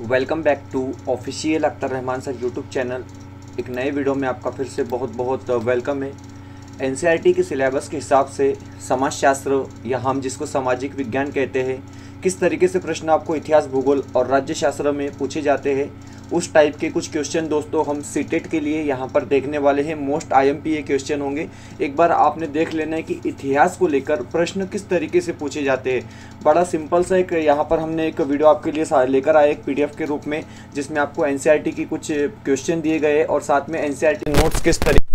Welcome back to official Akhtar Rahman sir YouTube channel. एक नए video में आपका फिर से बहुत बहुत वेलकम है। एनसीईआरटी के सिलेबस के हिसाब से समाजशास्त्र या हम जिसको सामाजिक विज्ञान कहते हैं, किस तरीके से प्रश्न आपको इतिहास, भूगोल और राज्यशास्त्र में पूछे जाते हैं, उस टाइप के कुछ क्वेश्चन दोस्तों हम सीटेट के लिए यहाँ पर देखने वाले हैं। मोस्ट आईएमपी ये क्वेश्चन होंगे। एक बार आपने देख लेना है कि इतिहास को लेकर प्रश्न किस तरीके से पूछे जाते हैं। बड़ा सिंपल सा एक यहाँ पर हमने एक वीडियो आपके लिए लेकर आए एक पीडीएफ के रूप में, जिसमें आपको एनसीईआरटी की कुछ क्वेश्चन दिए गए और साथ में एनसीईआरटी नोट्स किस तरीके।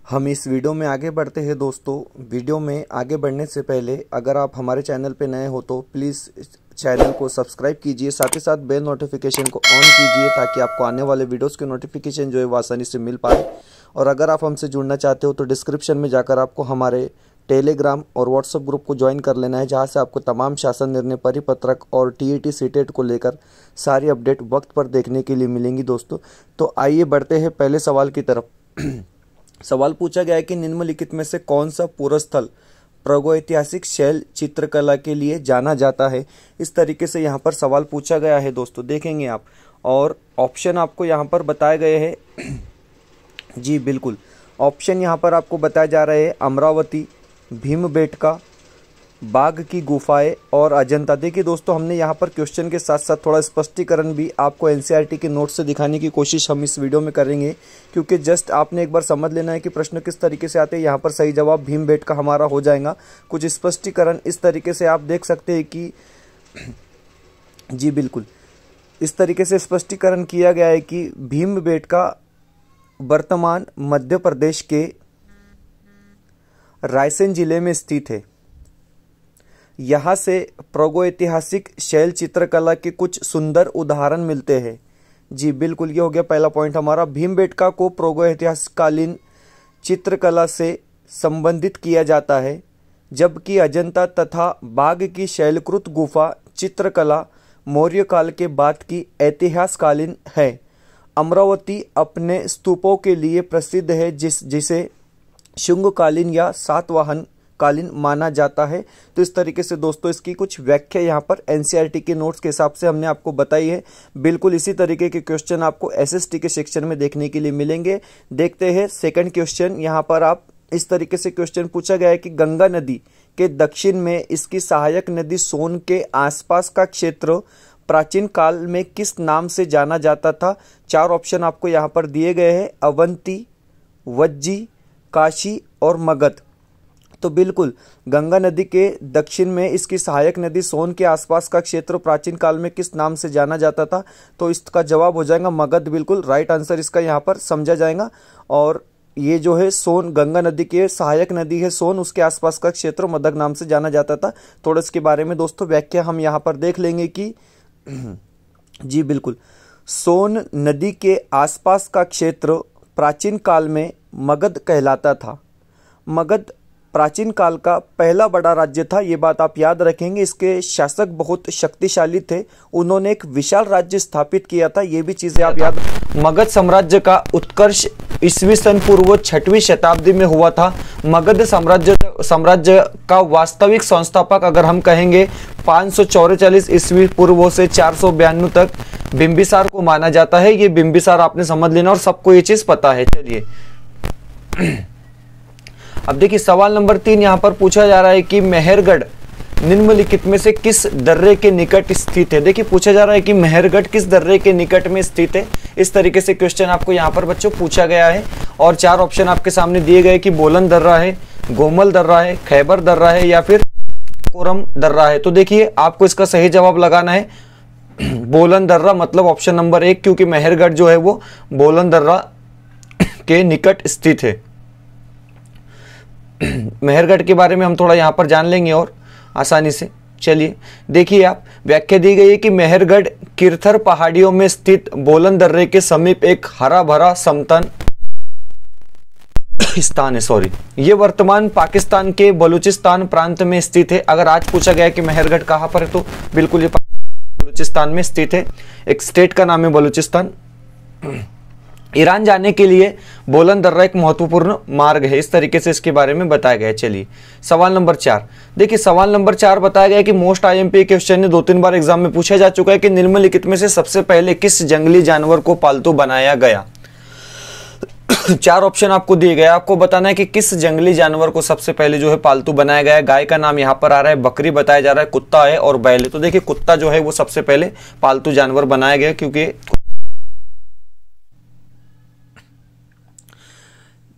हम इस वीडियो में आगे बढ़ते हैं दोस्तों। वीडियो में आगे बढ़ने से पहले अगर आप हमारे चैनल पे नए हो तो प्लीज़ चैनल को सब्सक्राइब कीजिए, साथ ही साथ बेल नोटिफिकेशन को ऑन कीजिए ताकि आपको आने वाले वीडियोस के नोटिफिकेशन जो है वो आसानी से मिल पाए। और अगर आप हमसे जुड़ना चाहते हो तो डिस्क्रिप्शन में जाकर आपको हमारे टेलीग्राम और व्हाट्सएप ग्रुप को ज्वाइन कर लेना है, जहाँ से आपको तमाम शासन निर्णय, परिपत्रक और टीईटी सीटेट को लेकर सारी अपडेट वक्त पर देखने के लिए मिलेंगी दोस्तों। तो आइए बढ़ते हैं पहले सवाल की तरफ। सवाल पूछा गया है कि निम्नलिखित में से कौन सा पुरस्थल प्रागैतिहासिक शैल चित्रकला के लिए जाना जाता है। इस तरीके से यहाँ पर सवाल पूछा गया है दोस्तों, देखेंगे आप। और ऑप्शन आपको यहाँ पर बताए गए हैं। जी बिल्कुल, ऑप्शन यहाँ पर आपको बताए जा रहे हैं अमरावती, भीमबेटका, बाघ की गुफाएं और अजंता। देखिए दोस्तों, हमने यहाँ पर क्वेश्चन के साथ साथ थोड़ा स्पष्टीकरण भी आपको एनसीईआरटी के नोट से दिखाने की कोशिश हम इस वीडियो में करेंगे, क्योंकि जस्ट आपने एक बार समझ लेना है कि प्रश्न किस तरीके से आते हैं। यहाँ पर सही जवाब भीमबेटका हमारा हो जाएगा। कुछ स्पष्टीकरण इस तरीके से आप देख सकते हैं कि जी बिल्कुल, इस तरीके से स्पष्टीकरण किया गया है कि भीमबेटका वर्तमान मध्य प्रदेश के रायसेन जिले में स्थित है। यहाँ से प्रागैतिहासिक शैल चित्रकला के कुछ सुंदर उदाहरण मिलते हैं। जी बिल्कुल, ये हो गया पहला पॉइंट हमारा। भीमबेटका को प्रागैतिहासिककालीन चित्रकला से संबंधित किया जाता है, जबकि अजंता तथा बाघ की शैलकृत गुफा चित्रकला मौर्य काल के बाद की ऐतिहासिककालीन है। अमरावती अपने स्तूपों के लिए प्रसिद्ध है, जिसे शुंगकालीन या सातवाहन कालीन माना जाता है। तो इस तरीके से दोस्तों इसकी कुछ व्याख्या यहाँ पर एनसीईआरटी के नोट्स के हिसाब से हमने आपको बताई है। बिल्कुल इसी तरीके के क्वेश्चन आपको एसएसटी के सेक्शन में देखने के लिए मिलेंगे। देखते हैं सेकंड क्वेश्चन। यहाँ पर आप इस तरीके से क्वेश्चन पूछा गया है कि गंगा नदी के दक्षिण में इसकी सहायक नदी सोन के आसपास का क्षेत्र प्राचीन काल में किस नाम से जाना जाता था। चार ऑप्शन आपको यहाँ पर दिए गए हैं, अवंती, वज्जी, काशी और मगध। तो बिल्कुल गंगा नदी के दक्षिण में इसकी सहायक नदी सोन के आसपास का क्षेत्र प्राचीन काल में किस नाम से जाना जाता था। तो इसका जवाब हो जाएगा मगध। बिल्कुल राइट आंसर इसका यहाँ पर समझा जाएगा। और ये जो है सोन, गंगा नदी के सहायक नदी है सोन, उसके आसपास का क्षेत्र मगध नाम से जाना जाता था। थोड़ा इसके बारे में दोस्तों व्याख्या हम यहाँ पर देख लेंगे कि जी बिल्कुल, सोन नदी के आसपास का क्षेत्र प्राचीन काल में मगध कहलाता था। मगध प्राचीन काल का पहला बड़ा राज्य था, ये बात आप याद रखेंगे। इसके शासक बहुत शक्तिशाली थे, उन्होंने एक विशाल राज्य स्थापित किया था, ये भी चीजें आप याद। मगध साम्राज्य का उत्कर्ष ईस्वी सन पूर्व 6वीं शताब्दी में हुआ था। मगध साम्राज्य का वास्तविक संस्थापक अगर हम कहेंगे 544 ईस्वी पूर्व से 492 तक बिंबिसार को माना जाता है। ये बिंबिसार आपने समझ लेना और सबको ये चीज पता है। चलिए अब देखिए सवाल नंबर 3 यहाँ पर पूछा जा रहा है कि मेहरगढ़ निम्नलिखित में से किस दर्रे के निकट स्थित है। देखिए पूछा जा रहा है कि मेहरगढ़ किस दर्रे के निकट में स्थित है। इस तरीके से क्वेश्चन आपको यहाँ पर बच्चों पूछा गया है। और चार ऑप्शन आपके सामने दिए गए कि बोलन दर्रा है, गोमल दर्रा है, खैबर दर्रा है या फिर कोरम दर्रा है। तो देखिए आपको इसका सही जवाब लगाना है बोलन दर्रा, मतलब ऑप्शन नंबर 1, क्योंकि मेहरगढ़ जो है वो बोलन दर्रा के निकट स्थित है। मेहरगढ़ के बारे में हम थोड़ा यहाँ पर जान लेंगे और आसानी से। चलिए देखिए आप, व्याख्या दी गई है कि मेहरगढ़ किरथर पहाड़ियों में स्थित बोलन दर्रे के समीप एक हरा भरा समतल स्थान है। ये वर्तमान पाकिस्तान के बलूचिस्तान प्रांत में स्थित है। अगर आज पूछा गया कि मेहरगढ़ कहाँ पर है तो बिल्कुल ये बलूचिस्तान में स्थित है। एक स्टेट का नाम है बलूचिस्तान। ईरान जाने के लिए बोलन दर्रा एक महत्वपूर्ण मार्ग है, इस तरीके से इसके बारे में बताया गया है। चलिए सवाल नंबर 4, देखिए सवाल नंबर 4 बताया गया है कि मोस्ट आईएमपी क्वेश्चन ने 2-3 बार एग्जाम में पूछा जा चुका है कि निम्नलिखित में से सबसे पहले किस जंगली जानवर को पालतू बनाया गया। 4 ऑप्शन आपको दिए गए, आपको बताना है कि किस जंगली जानवर को सबसे पहले जो है पालतू बनाया गया है। गाय का नाम यहाँ पर आ रहा है, बकरी बताया जा रहा है, कुत्ता है और बैल है। तो देखिए कुत्ता जो है वो सबसे पहले पालतू जानवर बनाया गया, क्योंकि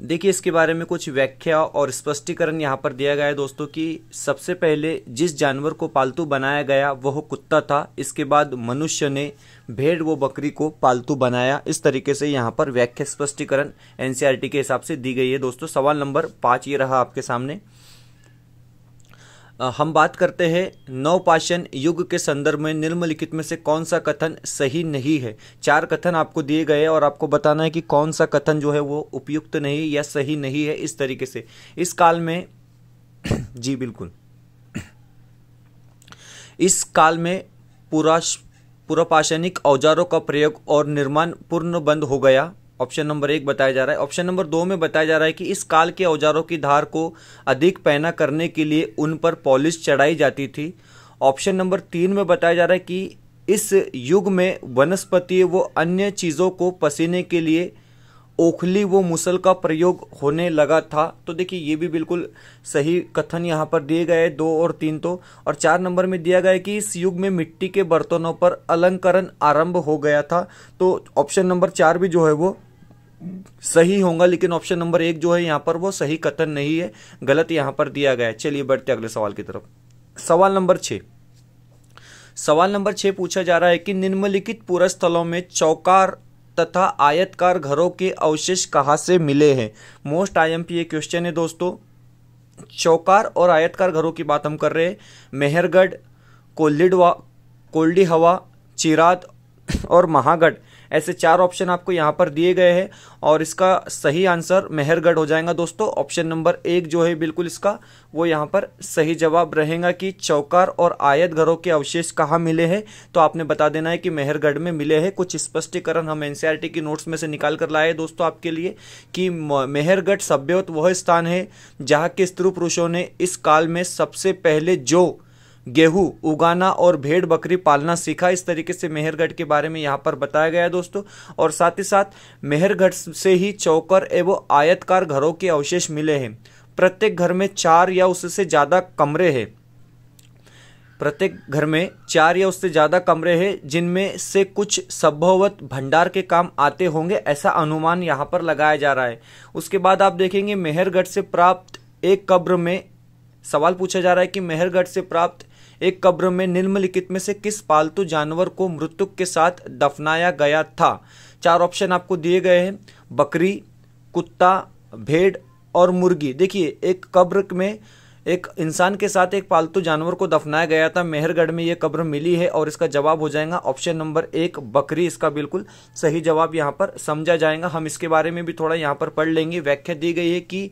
देखिए इसके बारे में कुछ व्याख्या और स्पष्टीकरण यहाँ पर दिया गया है दोस्तों कि सबसे पहले जिस जानवर को पालतू बनाया गया वह कुत्ता था, इसके बाद मनुष्य ने भेड़ व बकरी को पालतू बनाया। इस तरीके से यहाँ पर व्याख्या स्पष्टीकरण एनसीईआरटी के हिसाब से दी गई है दोस्तों। सवाल नंबर 5 ये रहा आपके सामने। हम बात करते हैं नवपाषाण युग के संदर्भ में निम्नलिखित में से कौन सा कथन सही नहीं है। 4 कथन आपको दिए गए और आपको बताना है कि कौन सा कथन जो है वो उपयुक्त नहीं या सही नहीं है। इस तरीके से इस काल में जी बिल्कुल, इस काल में पुरापाषाणिक औजारों का प्रयोग और निर्माण पूर्ण बंद हो गया। ऑप्शन नंबर 1 बताया जा रहा है। ऑप्शन नंबर 2 में बताया जा रहा है कि इस काल के औजारों की धार को अधिक पैना करने के लिए उन पर पॉलिश चढ़ाई जाती थी। ऑप्शन नंबर 3 में बताया जा रहा है कि इस युग में वनस्पति व अन्य चीज़ों को पसीने के लिए ओखली व मुसल का प्रयोग होने लगा था। तो देखिए ये भी बिल्कुल सही कथन यहाँ पर दिए गए 2 और 3 तो। और 4 नंबर में दिया गया है कि इस युग में मिट्टी के बर्तनों पर अलंकरण आरंभ हो गया था। तो ऑप्शन नंबर 4 भी जो है वो सही होगा, लेकिन ऑप्शन नंबर 1 जो है यहाँ पर वो सही कथन नहीं है, गलत यहाँ पर दिया गया है। चलिए बढ़ते अगले सवाल की तरफ। सवाल नंबर 6, सवाल नंबर 6 पूछा जा रहा है कि निम्नलिखित पुरस्थलों में चौकार तथा आयतकार घरों के अवशेष कहाँ से मिले हैं। मोस्ट आईएमपी क्वेश्चन है दोस्तों। चौकार और आयतकार घरों की बात हम कर रहे हैं। मेहरगढ़, कोल्डी हवा, चिराद और महागढ़, ऐसे 4 ऑप्शन आपको यहाँ पर दिए गए हैं और इसका सही आंसर मेहरगढ़ हो जाएगा दोस्तों। ऑप्शन नंबर 1 जो है बिल्कुल इसका वो यहाँ पर सही जवाब रहेगा कि चौकार और आयत घरों के अवशेष कहाँ मिले हैं। तो आपने बता देना है कि मेहरगढ़ में मिले हैं। कुछ स्पष्टीकरण हम एनसीईआरटी की नोट्स में से निकाल कर लाए दोस्तों आपके लिए कि मेहरगढ़ सभ्यवत वह स्थान है जहाँ के स्त्री पुरुषों ने इस काल में सबसे पहले जो गेहूं उगाना और भेड़ बकरी पालना सीखा। इस तरीके से मेहरगढ़ के बारे में यहाँ पर बताया गया है दोस्तों। और साथ ही साथ मेहरगढ़ से ही चौकर एवं आयतकार घरों के अवशेष मिले हैं। प्रत्येक घर में 4 या उससे ज्यादा कमरे हैं। प्रत्येक घर में 4 या उससे ज्यादा कमरे हैं, जिनमें से कुछ संभवत भंडार के काम आते होंगे, ऐसा अनुमान यहाँ पर लगाया जा रहा है। उसके बाद आप देखेंगे मेहरगढ़ से प्राप्त एक कब्र में सवाल पूछा जा रहा है कि मेहरगढ़ से प्राप्त एक कब्र में निम्नलिखित में से किस पालतू जानवर को मृतक के साथ दफनाया गया था। 4 ऑप्शन आपको दिए गए हैं, बकरी, कुत्ता, भेड़ और मुर्गी। देखिए एक कब्र में एक इंसान के साथ एक पालतू जानवर को दफनाया गया था, मेहरगढ़ में ये कब्र मिली है और इसका जवाब हो जाएगा ऑप्शन नंबर 1 बकरी। इसका बिल्कुल सही जवाब यहाँ पर समझा जाएगा। हम इसके बारे में भी थोड़ा यहाँ पर पढ़ लेंगे। व्याख्या दी गई है कि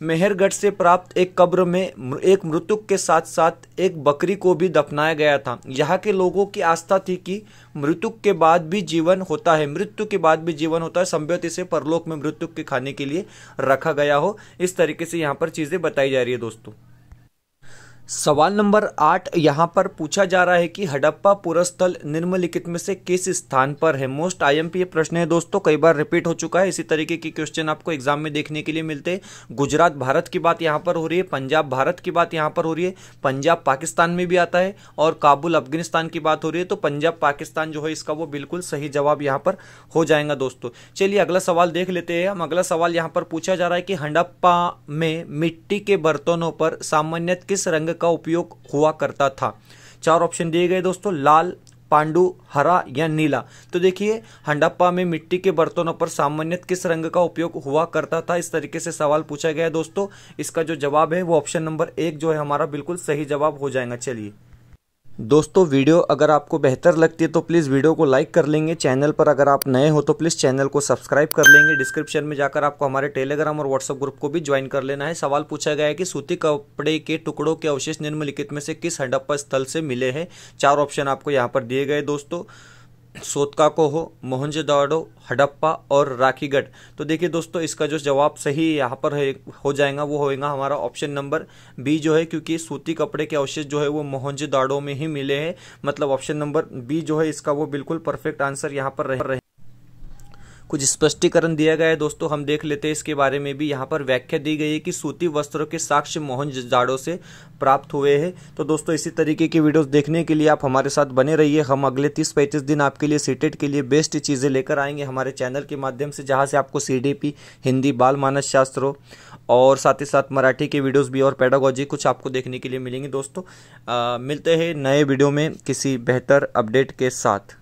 मेहरगढ़ से प्राप्त एक कब्र में एक मृतक के साथ साथ एक बकरी को भी दफनाया गया था। यहाँ के लोगों की आस्था थी कि मृत्यु के बाद भी जीवन होता है, मृत्यु के बाद भी जीवन होता है, संभवतः इसे परलोक में मृत्यु के खाने के लिए रखा गया हो। इस तरीके से यहाँ पर चीजें बताई जा रही है दोस्तों। सवाल नंबर 8 यहाँ पर पूछा जा रहा है कि हड़प्पा पुरस्थल निम्नलिखित में से किस स्थान पर है। मोस्ट आईएमपी ये प्रश्न है दोस्तों, कई बार रिपीट हो चुका है। इसी तरीके की क्वेश्चन आपको एग्जाम में देखने के लिए मिलते हैं। गुजरात भारत की बात यहाँ पर हो रही है, पंजाब भारत की बात यहाँ पर हो रही है, पंजाब पाकिस्तान में भी आता है और काबुल अफगानिस्तान की बात हो रही है। तो पंजाब पाकिस्तान जो है इसका वो बिल्कुल सही जवाब यहाँ पर हो जाएगा दोस्तों। चलिए अगला सवाल देख लेते हैं हम। अगला सवाल यहाँ पर पूछा जा रहा है कि हड़प्पा में मिट्टी के बर्तनों पर सामान्यतः किस रंग का उपयोग हुआ करता था। 4 ऑप्शन दिए गए दोस्तों, लाल, पांडु, हरा या नीला। तो देखिए हड़प्पा में मिट्टी के बर्तनों पर सामान्यतः किस रंग का उपयोग हुआ करता था, इस तरीके से सवाल पूछा गया है दोस्तों। इसका जो जवाब है वो ऑप्शन नंबर 1 जो है हमारा बिल्कुल सही जवाब हो जाएगा। चलिए दोस्तों वीडियो अगर आपको बेहतर लगती है तो प्लीज़ वीडियो को लाइक कर लेंगे। चैनल पर अगर आप नए हो तो प्लीज़ चैनल को सब्सक्राइब कर लेंगे। डिस्क्रिप्शन में जाकर आपको हमारे टेलीग्राम और व्हाट्सएप ग्रुप को भी ज्वाइन कर लेना है। सवाल पूछा गया है कि सूती कपड़े के टुकड़ों के अवशेष निम्नलिखित में से किस हड़प्पा स्थल से मिले हैं। 4 ऑप्शन आपको यहाँ पर दिए गए दोस्तों। सोतकाकोहो, मोहनजोदाड़ो, हड़प्पा और राखीगढ़। तो देखिए दोस्तों, इसका जो जवाब सही यहाँ पर हो जाएगा वो होएगा हमारा ऑप्शन नंबर बी जो है, क्योंकि सूती कपड़े के अवशेष जो है वो मोहनजोदाड़ो में ही मिले हैं। मतलब ऑप्शन नंबर बी जो है इसका वो बिल्कुल परफेक्ट आंसर यहाँ पर रहे। कुछ स्पष्टीकरण दिया गया है दोस्तों, हम देख लेते हैं इसके बारे में भी। यहाँ पर व्याख्या दी गई है कि सूती वस्त्रों के साक्ष्य मोहनजोदाड़ो से प्राप्त हुए हैं। तो दोस्तों, इसी तरीके की वीडियोस देखने के लिए आप हमारे साथ बने रहिए। हम अगले 30-35 दिन आपके लिए सीटेट के लिए बेस्ट चीज़ें लेकर आएंगे हमारे चैनल के माध्यम से, जहाँ से आपको CDP, हिंदी, बाल मानस शास्त्रों और साथ ही साथ मराठी के वीडियोस भी और पेडागोजी कुछ आपको देखने के लिए मिलेंगे दोस्तों। मिलते हैं नए वीडियो में किसी बेहतर अपडेट के साथ।